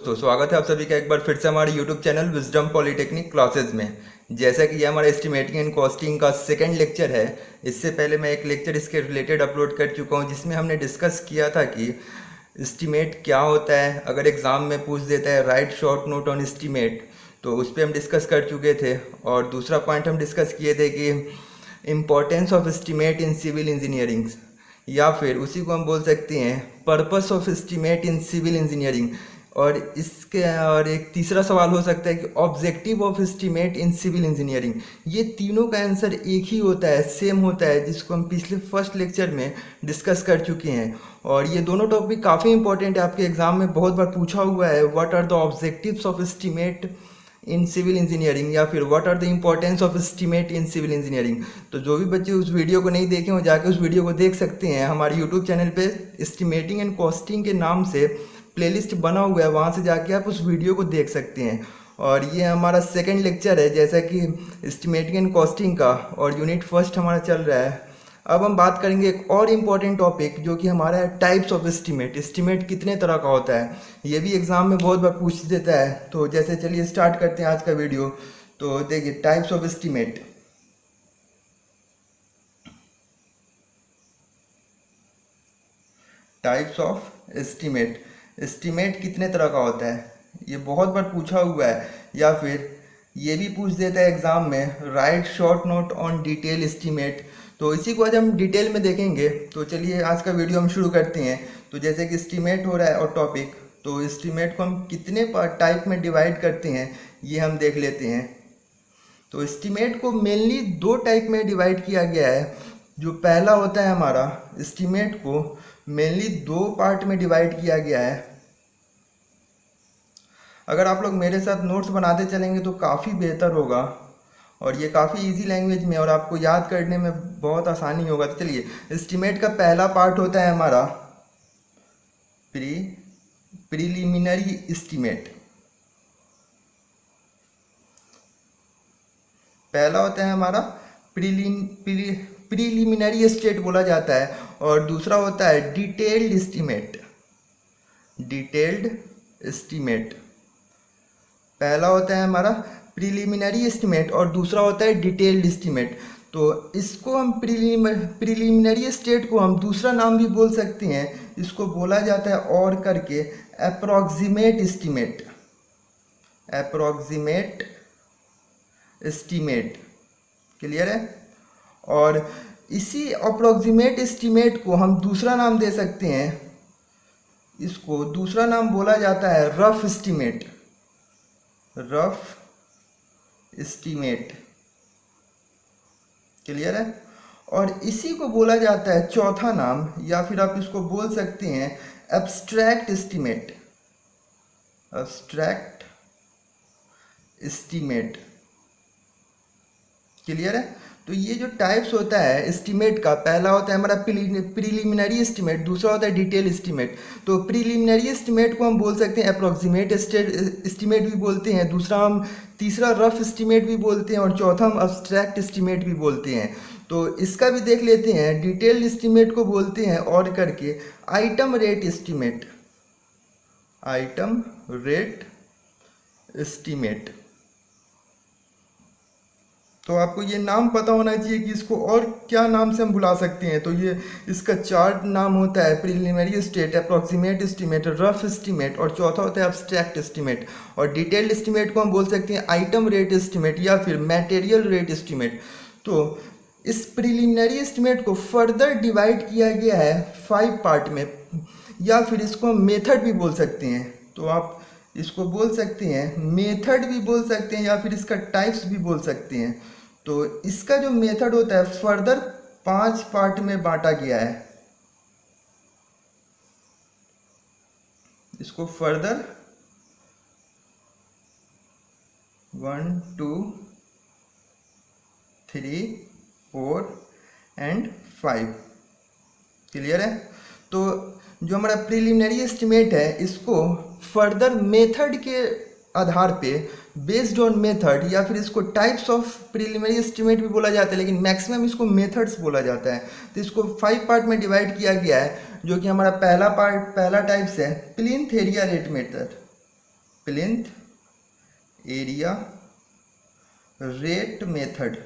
तो स्वागत है आप सभी का एक बार फिर से हमारे YouTube channel wisdom polytechnic classes में। जैसा कि ये हमारा एस्टिमेटिंग एंड कॉस्टिंग का सेकंड लेक्चर है। इससे पहले मैं एक लेक्चर इसके रिलेटेड अपलोड कर चुका हूँ जिसमें हमने डिस्कस किया था कि एस्टिमेट क्या होता है। अगर एग्ज़ाम में पूछ देता है right short note on estimate, तो उस पर हम डिस्कस कर चुके थे। और दूसरा पॉइंट हम डिस्कस किए थे कि importance of estimate in civil engineering, या फिर उसी को हम बोल सकते हैं purpose of estimate in civil engineering. और इसके और एक तीसरा सवाल हो सकता है कि objective of estimate in civil engineering. ये तीनों का आंसर एक ही होता है, सेम होता है, जिसको हम पिछले फर्स्ट लेक्चर में डिस्कस कर चुके हैं। और ये दोनों टॉपिक काफ़ी इंपॉर्टेंट है, आपके एग्जाम में बहुत बार पूछा हुआ है what are the objectives of estimate in civil engineering, या फिर what are the importance of estimate in civil engineering. तो जो भी बच्चे उस वीडियो को नहीं देखे वो जाके उस वीडियो को देख सकते हैं। हमारे यूट्यूब चैनल पे एस्टिमेटिंग एंड कॉस्टिंग के नाम से प्लेलिस्ट बना हुआ है, वहाँ से जाके आप उस वीडियो को देख सकते हैं। और ये हमारा सेकंड लेक्चर है जैसा कि एस्टिमेटिंग एंड कॉस्टिंग का, और यूनिट फर्स्ट हमारा चल रहा है। अब हम बात करेंगे एक और इम्पॉर्टेंट टॉपिक जो कि हमारा है टाइप्स ऑफ एस्टिमेट। एस्टिमेट कितने तरह का होता है, ये भी एग्जाम में बहुत बार पूछ देता है। तो जैसे चलिए स्टार्ट करते हैं आज का वीडियो। तो देखिए types of estimate. Types of estimate, estimate कितने तरह का होता है, ये बहुत बार पूछा हुआ है। या फिर ये भी पूछ देता है एग्जाम में right short note on detail estimate. तो इसी को आज हम डिटेल में देखेंगे। तो चलिए आज का वीडियो हम शुरू करते हैं। तो जैसे कि एस्टिमेट हो रहा है और टॉपिक, तो एस्टिमेट को हम कितने टाइप में डिवाइड करते हैं ये हम देख लेते हैं। तो एस्टिमेट को मेनली दो टाइप में डिवाइड किया गया है। जो पहला होता है हमारा, एस्टिमेट को मेनली दो पार्ट में डिवाइड किया गया है। अगर आप लोग मेरे साथ नोट्स बनाते चलेंगे तो काफ़ी बेहतर होगा, और ये काफ़ी इजी लैंग्वेज में और आपको याद करने में बहुत आसानी होगा। तो चलिए, एस्टिमेट का पहला पार्ट होता है हमारा प्रीलिमिनरी एस्टिमेट। पहला होता है हमारा प्रीलिमिनरी एस्टेट बोला जाता है, और दूसरा होता है डिटेल्ड एस्टिमेट। डिटेल्ड एस्टिमेट पहला होता है हमारा प्रीलिमिनरी एस्टिमेट और दूसरा होता है डिटेल्ड एस्टिमेट। तो इसको हम प्रीलिमिनरी एस्टेट को हम दूसरा नाम भी बोल सकते हैं, इसको बोला जाता है और करके approximate estimate. Approximate estimate clear है। और इसी अप्रॉक्सीमेट एस्टिमेट को हम दूसरा नाम दे सकते हैं, इसको दूसरा नाम बोला जाता है rough estimate. Rough estimate clear है। और इसी को बोला जाता है चौथा नाम, या फिर आप इसको बोल सकते हैं abstract estimate. Abstract estimate clear है। तो ये जो टाइप्स होता है एस्टिमेट का, पहला होता है हमारा प्रीलिमिनरी एस्टिमेट, दूसरा होता है डिटेल एस्टिमेट। तो प्रीलिमिनरी एस्टिमेट को हम बोल सकते हैं अप्रॉक्सीमेट एस्टिमेट भी बोलते हैं, तीसरा रफ एस्टिमेट भी बोलते हैं, और चौथा हम एब्स्ट्रैक्ट एस्टिमेट भी बोलते हैं। तो इसका भी देख लेते हैं। डिटेल एस्टिमेट को बोलते हैं और करके item rate estimate. Item rate estimate. तो आपको ये नाम पता होना चाहिए कि इसको और क्या नाम से हम बुला सकते हैं। तो ये इसका चार नाम होता है preliminary estate, approximate estimate, rough estimate, और चौथा होता है एब्स्ट्रैक्ट एस्टिमेट। और डिटेल्ड एस्टिमेट को हम बोल सकते हैं आइटम रेट एस्टिमेट या फिर मटेरियल रेट एस्टिमेट। तो इस प्रीलिमिनरी एस्टिमेट को फर्दर डिवाइड किया गया है 5 पार्ट में, या फिर इसको हम मेथड भी बोल सकते हैं। तो आप इसको बोल सकते हैं मेथड भी बोल सकते हैं, या फिर इसका टाइप्स भी बोल सकते हैं। तो इसका जो मेथड होता है फर्दर 5 पार्ट में बांटा गया है। इसको फर्दर 1 2 3 4 एंड 5 क्लियर है। तो जो हमारा प्रीलिमिनरी एस्टिमेट है, इसको फर्दर मेथड के आधार पे, बेस्ड ऑन मेथड, या फिर इसको टाइप्स ऑफ प्रीलिमिनरी एस्टिमेट भी बोला जाता है, लेकिन मैक्सिमम इसको मेथड्स बोला जाता है। तो इसको 5 पार्ट में डिवाइड किया गया है, जो कि हमारा पहला टाइप्स है plinth area rate method. Plinth area rate method.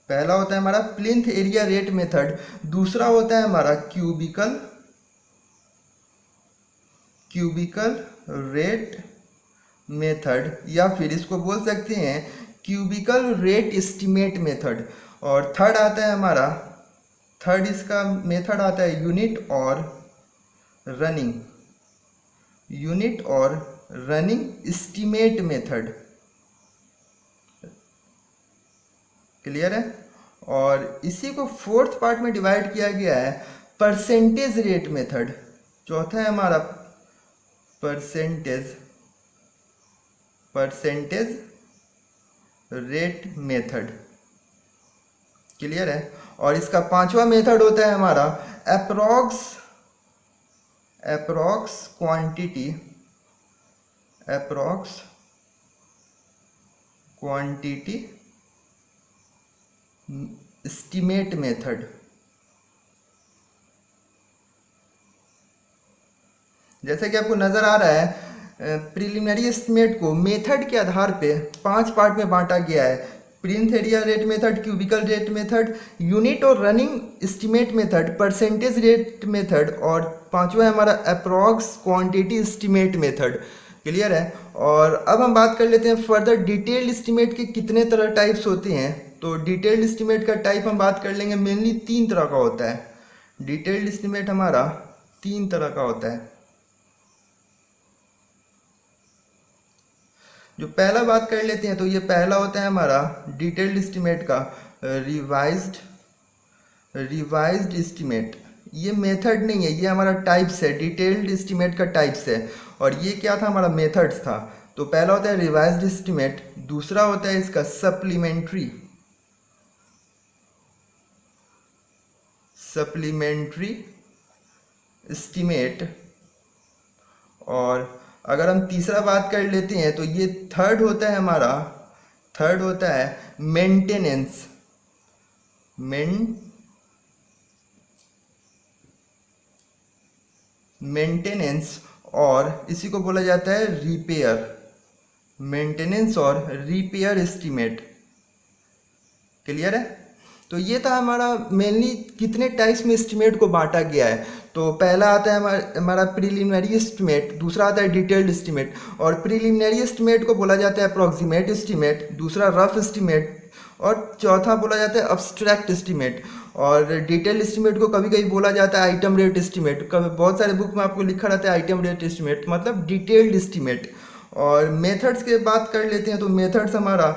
पहला होता है हमारा प्लिंथ एरिया रेट मेथड, दूसरा होता है हमारा क्यूबिकल रेट मेथड, या फिर इसको बोल सकते हैं क्यूबिकल रेट एस्टिमेट मेथड। और थर्ड इसका मेथड आता है यूनिट और रनिंग एस्टिमेट मेथड। क्लियर है। और इसी को फोर्थ पार्ट में डिवाइड किया गया है परसेंटेज रेट मेथड। चौथा है हमारा परसेंटेज रेट मेथड। क्लियर है। और इसका पांचवा मेथड होता है हमारा अप्रॉक्स क्वांटिटी एस्टिमेट मेथड। जैसे कि आपको नजर आ रहा है, प्रिलिमिनरी एस्टिमेट को मेथड के आधार पे 5 पार्ट में बांटा गया है। Plinth area rate method, cubical rate method, unit और running estimate method, percentage rate method, और पांचवा है हमारा approx quantity estimate method. Clear है। और अब हम बात कर लेते हैं फर्दर डिटेल्ड एस्टिमेट के कितने तरह टाइप्स होते हैं। तो डिटेल्ड एस्टिमेट का टाइप हम बात कर लेंगे, मेनली 3 तरह का होता है। डिटेल्ड एस्टिमेट हमारा 3 तरह का होता है। जो पहला बात कर लेते हैं, तो ये पहला होता है हमारा डिटेल्ड एस्टिमेट का रिवाइज्ड एस्टिमेट। ये मेथड नहीं है, ये हमारा टाइप्स है, डिटेल्ड एस्टिमेट का टाइप्स है। और ये क्या था, हमारा मेथड्स था। तो पहला होता है रिवाइज्ड एस्टिमेट, दूसरा होता है इसका सप्लीमेंट्री एस्टिमेट। और अगर हम तीसरा बात कर लेते हैं, तो ये थर्ड होता है मेंटेनेंस, और इसी को बोला जाता है मेंटेनेंस और रिपेयर एस्टिमेट। क्लियर है। तो ये था हमारा मेनली कितने टाइप्स में एस्टिमेट को बांटा गया है। तो पहला आता है हमारा प्रीलिमिनरी एस्टिमेट, दूसरा आता है डिटेल्ड एस्टिमेट। और प्रीलिमिनरी एस्टिमेट को बोला जाता है अप्रॉक्सीमेट एस्टिमेट, दूसरा रफ एस्टिमेट, और चौथा बोला जाता है अब्स्ट्रैक्ट एस्टिमेट। और डिटेल एस्टिमेट को कभी कभी बोला जाता है आइटम रेट एस्टिमेट। कभी बहुत सारे बुक में आपको लिखा रहता है आइटम रेट एस्टिमेट, मतलब डिटेल्ड एस्टिमेट। और मेथड्स की बात कर लेते हैं, तो मेथड्स हमारा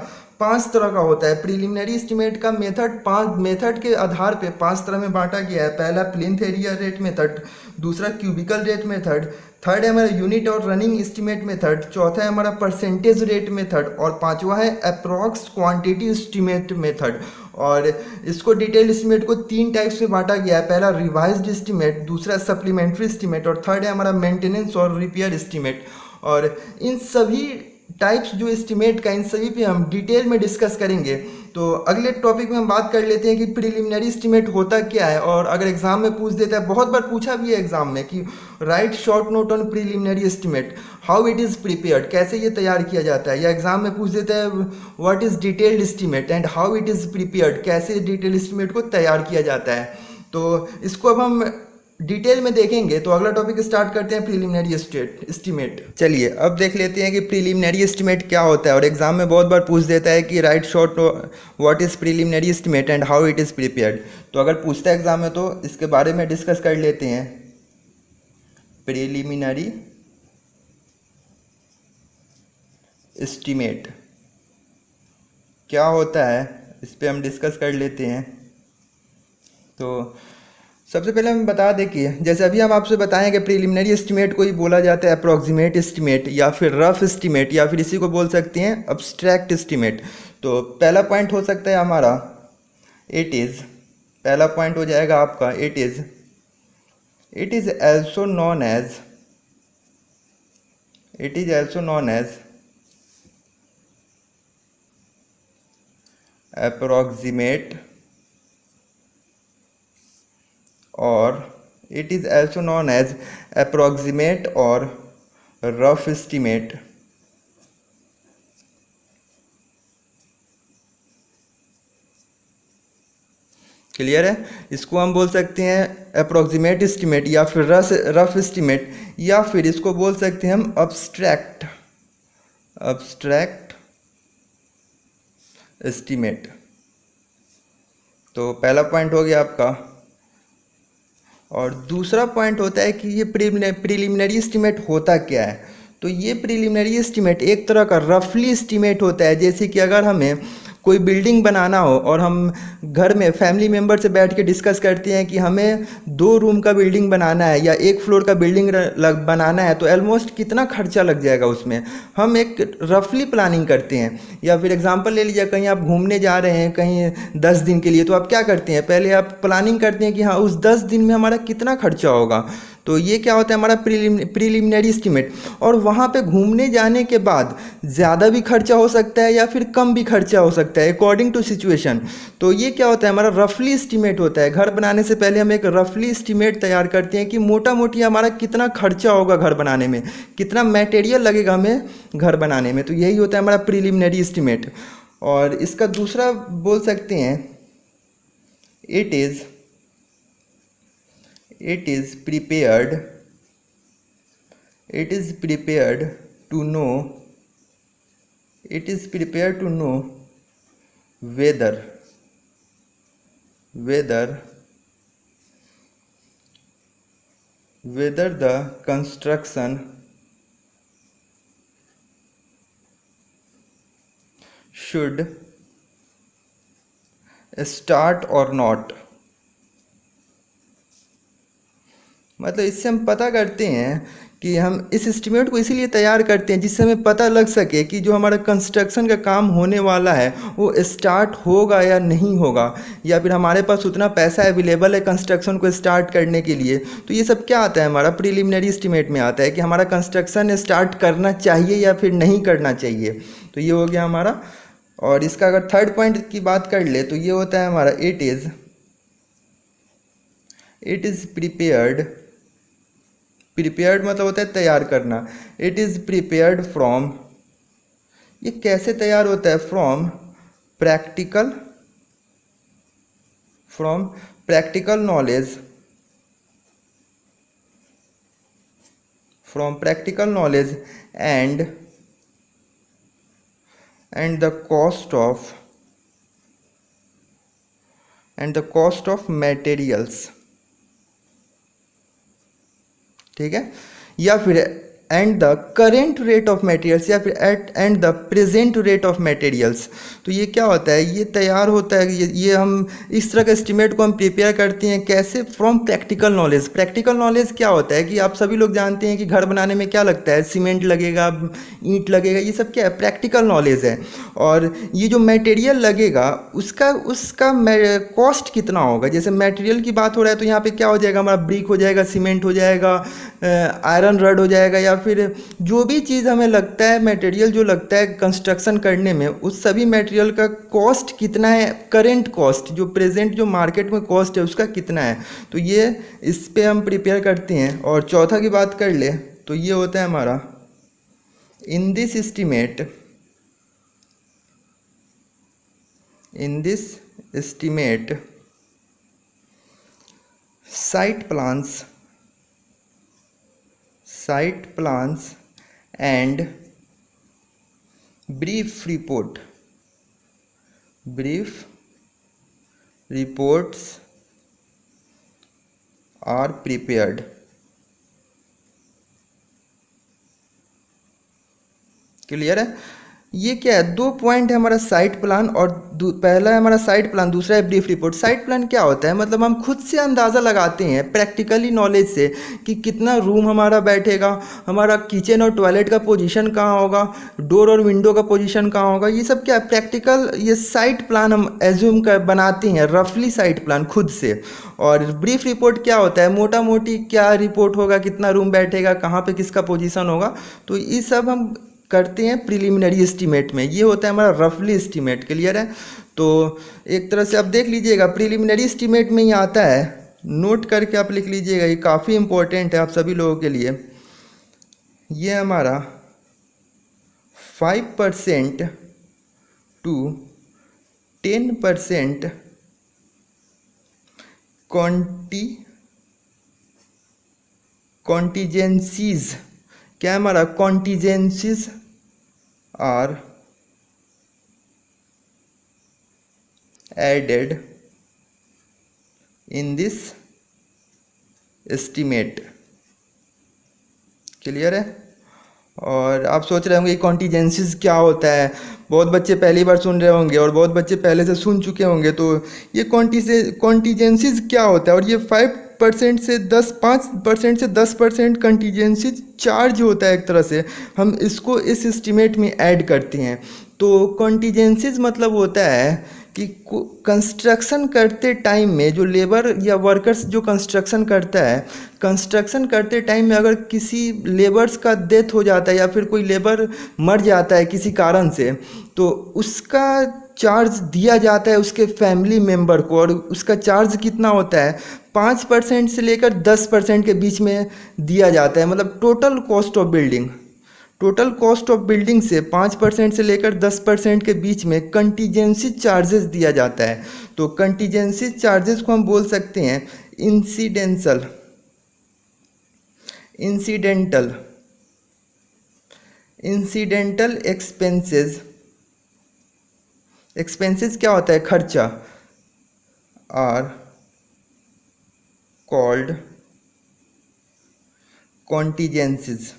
5 तरह का होता है। प्रीलिमिनरी एस्टिमेट का मेथड के आधार पे 5 तरह में बांटा गया है। पहला प्लिंथ एरिया रेट मेथड, दूसरा क्यूबिकल रेट मेथड, थर्ड है हमारा यूनिट और रनिंग एस्टिमेट मेथड, चौथा है हमारा परसेंटेज रेट मेथड, और पांचवा है अप्रॉक्स क्वांटिटी एस्टिमेट मेथड। और इसको डिटेल एस्टिमेट को 3 टाइप्स में बांटा गया है। पहला रिवाइज्ड एस्टिमेट, दूसरा सप्लीमेंट्री एस्टिमेट, और थर्ड है हमारा मेंटेनेंस और रिपेयर एस्टिमेट। और इन सभी टाइप्स जो एस्टिमेट का, इन सभी पे हम डिटेल में डिस्कस करेंगे। तो अगले टॉपिक में हम बात कर लेते हैं कि प्रीलिमिनरी एस्टिमेट होता क्या है। और अगर एग्जाम में पूछ देता है, बहुत बार पूछा भी है एग्जाम में कि right short note on preliminary estimate, how it is prepared, कैसे ये तैयार किया जाता है। या एग्जाम में पूछ देता है what is detailed estimate and how it is prepared, कैसे डिटेल एस्टिमेट को तैयार किया जाता है। तो इसको अब हम डिटेल में देखेंगे। तो अगला टॉपिक स्टार्ट करते हैं प्रीलिमिनरी एस्टिमेट। चलिए अब देख लेते हैं कि प्रीलिमिनरी एस्टिमेट क्या होता है। और एग्जाम में बहुत बार पूछ देता है कि right short what is preliminary estimate and how it is prepared. तो अगर पूछता है एग्जाम में, तो इसके बारे में डिस्कस कर लेते हैं। प्रीलिमिनरी एस्टिमेट क्या होता है, इस पर हम डिस्कस कर लेते हैं। तो सबसे पहले हम बता दें कि जैसे अभी हम आपसे बताएं कि प्रीलिमिनरी एस्टिमेट को ही बोला जाता है अप्रॉक्सीमेट एस्टिमेट, या फिर रफ एस्टिमेट, या फिर इसी को बोल सकते हैं अब्स्ट्रैक्ट एस्टिमेट। तो पहला पॉइंट हो सकता है हमारा पहला पॉइंट हो जाएगा आपका it is also known as approximate or it is also known as approximate और रफ एस्टीमेट। क्लियर है? इसको हम बोल सकते हैं अप्रॉक्सीमेट एस्टीमेट या फिर रफ एस्टीमेट, या फिर इसको बोल सकते हैं हम अब्स्ट्रैक्ट एस्टीमेट। तो पहला पॉइंट हो गया आपका। और दूसरा पॉइंट होता है कि ये प्रिलिमिनरी एस्टीमेट होता क्या है। तो ये प्रिलिमिनरी एस्टीमेट एक तरह का रफली एस्टीमेट होता है। जैसे कि अगर हमें कोई बिल्डिंग बनाना हो और हम घर में फैमिली मेम्बर से बैठ के डिस्कस करते हैं कि हमें 2 रूम का बिल्डिंग बनाना है या 1 फ्लोर का बिल्डिंग बनाना है, तो ऑलमोस्ट कितना खर्चा लग जाएगा उसमें, हम एक रफली प्लानिंग करते हैं। या फिर एग्जांपल ले लीजिए, कहीं आप घूमने जा रहे हैं कहीं 10 दिन के लिए, तो आप क्या करते हैं, पहले आप प्लानिंग करते हैं कि हाँ उस 10 दिन में हमारा कितना खर्चा होगा। तो ये क्या होता है, हमारा प्रिलिमिनरी एस्टीमेट। और वहाँ पे घूमने जाने के बाद ज़्यादा भी खर्चा हो सकता है या फिर कम भी खर्चा हो सकता है अकॉर्डिंग टू सिचुएशन। तो ये क्या होता है, हमारा रफली एस्टीमेट होता है। घर बनाने से पहले हम एक रफली एस्टीमेट तैयार करते हैं कि मोटा मोटी हमारा कितना खर्चा होगा घर बनाने में, कितना मटेरियल लगेगा हमें घर बनाने में। तो यही होता है हमारा प्रिलिमिनरी एस्टीमेट। और इसका दूसरा बोल सकते हैं it is prepared to know whether the construction should start or not। मतलब इससे हम पता करते हैं कि हम इस एस्टीमेट को इसीलिए तैयार करते हैं जिससे हमें पता लग सके कि जो हमारा कंस्ट्रक्शन का काम होने वाला है वो स्टार्ट होगा या नहीं होगा, या फिर हमारे पास उतना पैसा अवेलेबल है कंस्ट्रक्शन को स्टार्ट करने के लिए। तो ये सब क्या आता है, हमारा प्रीलिमिनरी एस्टीमेट में आता है कि हमारा कंस्ट्रक्शन स्टार्ट करना चाहिए या फिर नहीं करना चाहिए। तो ये हो गया हमारा। और इसका अगर थर्ड पॉइंट की बात कर ले तो ये होता है हमारा इट इज़ प्रिपेयर्ड मतलब होता है तैयार करना। इट इज़ प्रिपेयर्ड फ्रॉम, ये कैसे तैयार होता है, from practical knowledge and the cost of materials. ठीक है, या फिर and the current rate of materials, या फिर and the present rate of materials. तो ये क्या होता है, ये तैयार होता है, ये हम इस तरह का एस्टीमेट को हम प्रिपेयर करते हैं कैसे, from practical knowledge. Practical knowledge क्या होता है कि आप सभी लोग जानते हैं कि घर बनाने में क्या लगता है, सीमेंट लगेगा, ईंट लगेगा, ये सब क्या है, प्रैक्टिकल नॉलेज है। और ये जो मटेरियल लगेगा उसका कॉस्ट कितना होगा। जैसे मटेरियल की बात हो रहा है तो यहाँ पे क्या हो जाएगा, हमारा ब्रिक हो जाएगा, सीमेंट हो जाएगा, आयरन रड हो जाएगा, या फिर जो भी चीज़ हमें लगता है, मटेरियल जो लगता है कंस्ट्रक्शन करने में, उस सभी मटेरियल का कॉस्ट कितना है, करेंट कॉस्ट जो प्रेजेंट जो मार्केट में कॉस्ट है उसका कितना है। तो ये इस पे हम प्रिपेयर करते हैं। और चौथा की बात कर ले तो ये होता है हमारा इन this estimate site plans and brief reports are prepared। Clear है? ये क्या है, 2 पॉइंट है हमारा साइट प्लान और पहला है हमारा साइट प्लान, दूसरा है ब्रीफ रिपोर्ट। साइट प्लान क्या होता है, मतलब हम खुद से अंदाज़ा लगाते हैं प्रैक्टिकली नॉलेज से कि कितना रूम हमारा बैठेगा, हमारा किचन और टॉयलेट का पोजीशन कहाँ होगा, डोर और विंडो का पोजीशन कहाँ होगा, ये सब क्या है प्रैक्टिकल, ये साइट प्लान हम एज्यूम कर बनाते हैं, रफली साइट प्लान खुद से। और ब्रीफ रिपोर्ट क्या होता है, मोटा मोटी क्या रिपोर्ट होगा, कितना रूम बैठेगा, कहाँ पे किसका पोजीशन होगा। तो ये सब हम करते हैं प्रिलिमिनरी एस्टीमेट में। ये होता है हमारा रफली एस्टीमेट। क्लियर है? तो एक तरह से आप देख लीजिएगा प्रिलिमिनरी एस्टीमेट में ही आता है नोट करके आप लिख लीजिएगा, ये काफ़ी इम्पोर्टेंट है आप सभी लोगों के लिए। ये हमारा 5% टू 10% कॉन्टीजेंसीज, क्या है हमारा, contingencies are added in this estimate. Clear है? और आप सोच रहे होंगे कॉन्टीजेंसीज क्या होता है, बहुत बच्चे पहली बार सुन रहे होंगे और बहुत बच्चे पहले से सुन चुके होंगे। तो ये कॉन्टीजेंसीज क्या होता है, और ये 5% से 10% कंटीजेंसी चार्ज होता है एक तरह से, हम इसको इस एस्टीमेट में ऐड करते हैं। तो कॉन्टीजेंसीज मतलब होता है कि कंस्ट्रक्शन करते टाइम में जो लेबर या वर्कर्स जो कंस्ट्रक्शन करता है, कंस्ट्रक्शन करते टाइम में अगर किसी लेबर्स का डेथ हो जाता है या फिर कोई लेबर मर जाता है किसी कारण से, तो उसका चार्ज दिया जाता है उसके फैमिली मेम्बर को। और उसका चार्ज कितना होता है, 5% से लेकर 10% के बीच में दिया जाता है। मतलब टोटल कॉस्ट ऑफ बिल्डिंग से 5% से लेकर 10% के बीच में कंटीजेंसी चार्जेस दिया जाता है। तो कंटीजेंसी चार्जेस को हम बोल सकते हैं इंसिडेंटल एक्सपेंसेस क्या होता है, खर्चा, आर कॉल्ड कॉन्टीजेंसीज।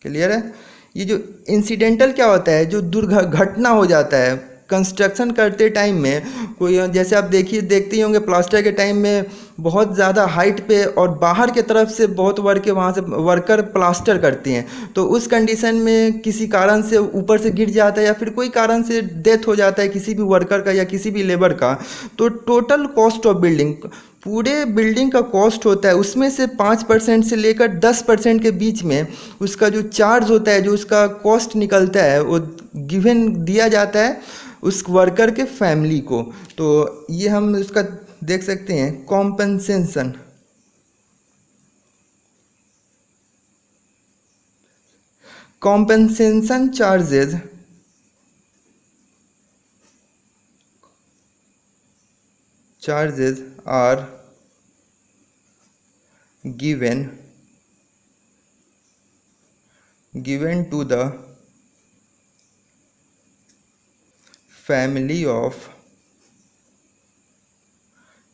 क्लियर है? ये जो इंसिडेंटल क्या होता है, जो दुर्घटना हो जाता है कंस्ट्रक्शन करते टाइम में। कोई जैसे आप देखते ही होंगे प्लास्टर के टाइम में बहुत ज़्यादा हाइट पे और बाहर के तरफ से बहुत वहाँ से वर्कर प्लास्टर करते हैं, तो उस कंडीशन में किसी कारण से ऊपर से गिर जाता है या फिर कोई कारण से डेथ हो जाता है किसी भी वर्कर का या किसी भी लेबर का, तो टोटल कॉस्ट ऑफ बिल्डिंग, पूरे बिल्डिंग का कॉस्ट होता है, उसमें से 5% से लेकर 10% के बीच में उसका जो चार्ज होता है, जो उसका कॉस्ट निकलता है, वो गिवन दिया जाता है उस वर्कर के फैमिली को। तो ये हम उसका देख सकते हैं compensation charges are given to the family of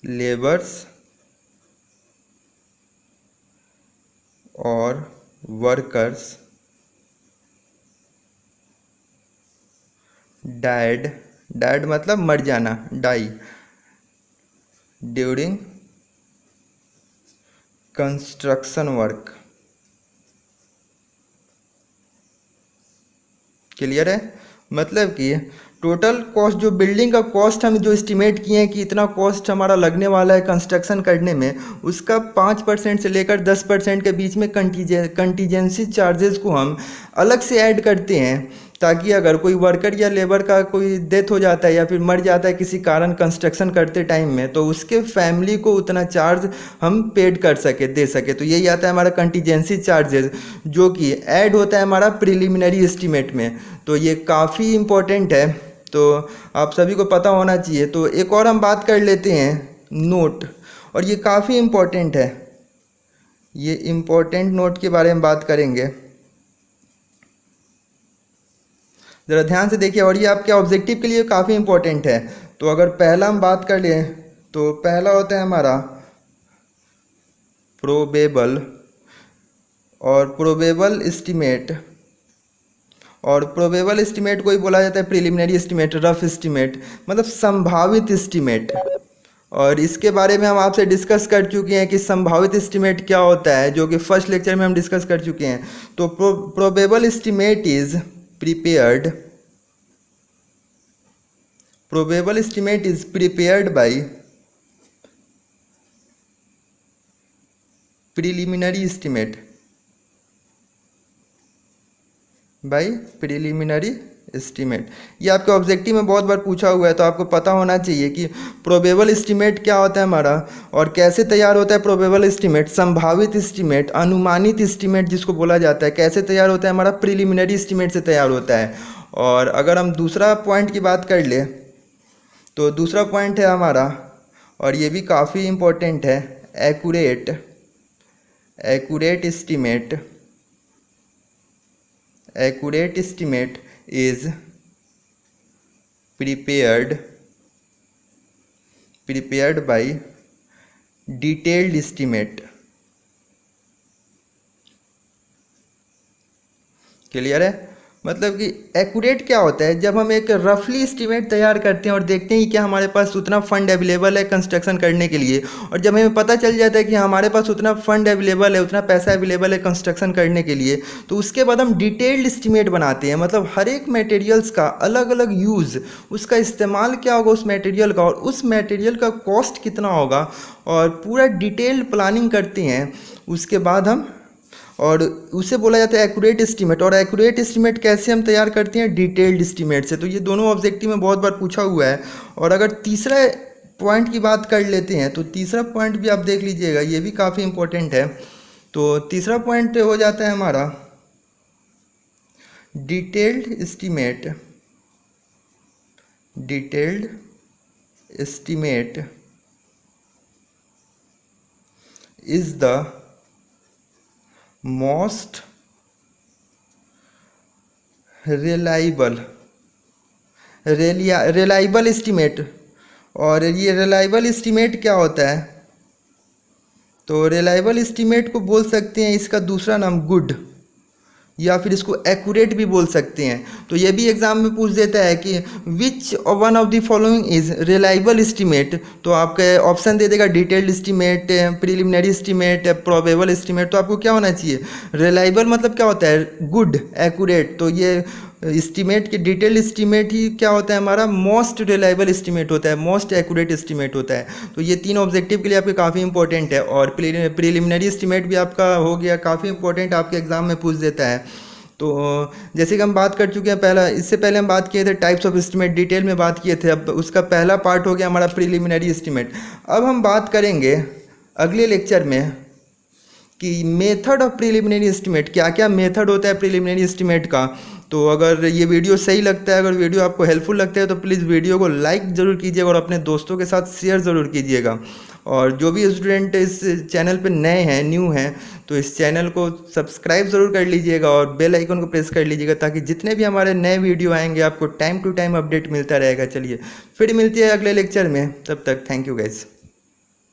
laborers or workers died मतलब मर जाना, die during construction work. Clear है? मतलब कि टोटल कॉस्ट, जो बिल्डिंग का कॉस्ट हम जो एस्टिमेट किए हैं कि इतना कॉस्ट हमारा लगने वाला है कंस्ट्रक्शन करने में, उसका 5% से लेकर 10% के बीच में कंटीजेंसी चार्जेस को हम अलग से ऐड करते हैं, ताकि अगर कोई वर्कर या लेबर का कोई डेथ हो जाता है या फिर मर जाता है किसी कारण कंस्ट्रक्शन करते टाइम में, तो उसके फैमिली को उतना चार्ज हम पेड कर सके, दे सके। तो यही आता है हमारा कंटीजेंसी चार्जेस, जो कि ऐड होता है हमारा प्रिलिमिनरी एस्टीमेट में। तो ये काफ़ी इम्पोर्टेंट है, तो आप सभी को पता होना चाहिए। तो एक और हम बात कर लेते हैं नोट, और ये काफ़ी इम्पोर्टेंट है, ये इम्पोर्टेंट नोट के बारे में बात करेंगे, ज़रा ध्यान से देखिए, और ये आपके ऑब्जेक्टिव के लिए काफ़ी इम्पोर्टेंट है। तो अगर पहला हम बात कर लें तो पहला होता है हमारा प्रोबेबल एस्टीमेट, और प्रोबेबल एस्टीमेट को ही बोला जाता है प्रिलिमिनरी एस्टीमेट, रफ एस्टीमेट, मतलब संभावित एस्टीमेट। और इसके बारे में हम आपसे डिस्कस कर चुके हैं कि संभावित एस्टीमेट क्या होता है, जो कि फर्स्ट लेक्चर में हम डिस्कस कर चुके हैं। तो probable estimate is prepared by preliminary estimate estimate, ये आपके ऑब्जेक्टिव में बहुत बार पूछा हुआ है, तो आपको पता होना चाहिए कि प्रोबेबल एस्टीमेट क्या होता है हमारा और कैसे तैयार होता है प्रोबेबल एस्टीमेट। संभावित एस्टीमेट, अनुमानित एस्टीमेट जिसको बोला जाता है, कैसे तैयार होता है हमारा, प्रिलिमिनरी एस्टीमेट से तैयार होता है। और अगर हम दूसरा पॉइंट की बात कर ले तो दूसरा पॉइंट है हमारा, और ये भी काफ़ी इम्पोर्टेंट है, accurate estimate. Accurate estimate is prepared by detailed estimate। Clear है? मतलब कि एक्यूरेट क्या होता है, जब हम एक रफली एस्टीमेट तैयार करते हैं और देखते हैं कि क्या हमारे पास उतना फंड अवेलेबल है कंस्ट्रक्शन करने के लिए, और जब हमें पता चल जाता है कि हमारे पास उतना फंड अवेलेबल है, उतना पैसा अवेलेबल है कंस्ट्रक्शन करने के लिए, तो उसके बाद हम डिटेल्ड एस्टीमेट बनाते हैं। मतलब हर एक मटेरियल्स का अलग अलग यूज़, उसका इस्तेमाल क्या होगा उस मटेरियल का, और उस मटेरियल का कॉस्ट कितना होगा, और पूरा डिटेल्ड प्लानिंग करते हैं। उसके बाद हम, और उसे बोला जाता है एक्यूरेट एस्टीमेट। और एक्यूरेट एस्टीमेट कैसे हम तैयार करते हैं, डिटेल्ड एस्टीमेट से। तो ये दोनों ऑब्जेक्टिव में बहुत बार पूछा हुआ है। और अगर तीसरा पॉइंट की बात कर लेते हैं तो तीसरा पॉइंट भी आप देख लीजिएगा, ये भी काफ़ी इम्पोर्टेंट है। तो तीसरा पॉइंट हो जाता है हमारा detailed estimate. Detailed estimate is the most reliable estimate. और ये रिलायबल एस्टीमेट क्या होता है, तो रिलायबल एस्टीमेट को बोल सकते हैं, इसका दूसरा नाम गुड, या फिर इसको एक्यूरेट भी बोल सकते हैं। तो ये भी एग्जाम में पूछ देता है कि which one of the following is reliable estimate. तो आपका ऑप्शन दे देगा detailed estimate, preliminary estimate, probable estimate. तो आपको क्या होना चाहिए, रिलायबल मतलब क्या होता है, गुड, एक्यूरेट। तो ये एस्टीमेट के डिटेल्ड एस्टीमेट ही क्या होता है हमारा, मोस्ट रिलायबल एस्टीमेट होता है, मोस्ट एक्यूरेट एस्टीमेट होता है। तो ये तीन ऑब्जेक्टिव के लिए आपके काफ़ी इंपॉर्टेंट है। और प्रिलिमिनरी एस्टीमेट भी आपका हो गया काफ़ी इंपॉर्टेंट, आपके एग्जाम में पूछ देता है। तो जैसे कि हम बात कर चुके हैं पहला, इससे पहले हम बात किए थे टाइप्स ऑफ एस्टीमेट, डिटेल में बात किए थे। अब उसका पहला पार्ट हो गया हमारा प्रिलिमिनरी एस्टीमेट। अब हम बात करेंगे अगले लेक्चर में कि मेथड ऑफ प्रिलिमिनरी एस्टीमेट, क्या क्या मेथड होता है प्रिलिमिनरी एस्टीमेट का। तो अगर ये वीडियो सही लगता है, अगर वीडियो आपको हेल्पफुल लगता है, तो प्लीज़ वीडियो को लाइक ज़रूर कीजिएगा और अपने दोस्तों के साथ शेयर ज़रूर कीजिएगा। और जो भी स्टूडेंट इस चैनल पे नए हैं, न्यू हैं, तो इस चैनल को सब्सक्राइब ज़रूर कर लीजिएगा और बेल आइकन को प्रेस कर लीजिएगा, ताकि जितने भी हमारे नए वीडियो आएंगे आपको टाइम टू टाइम अपडेट मिलता रहेगा। चलिए फिर मिलती है अगले लेक्चर में, तब तक थैंक यू गाइस।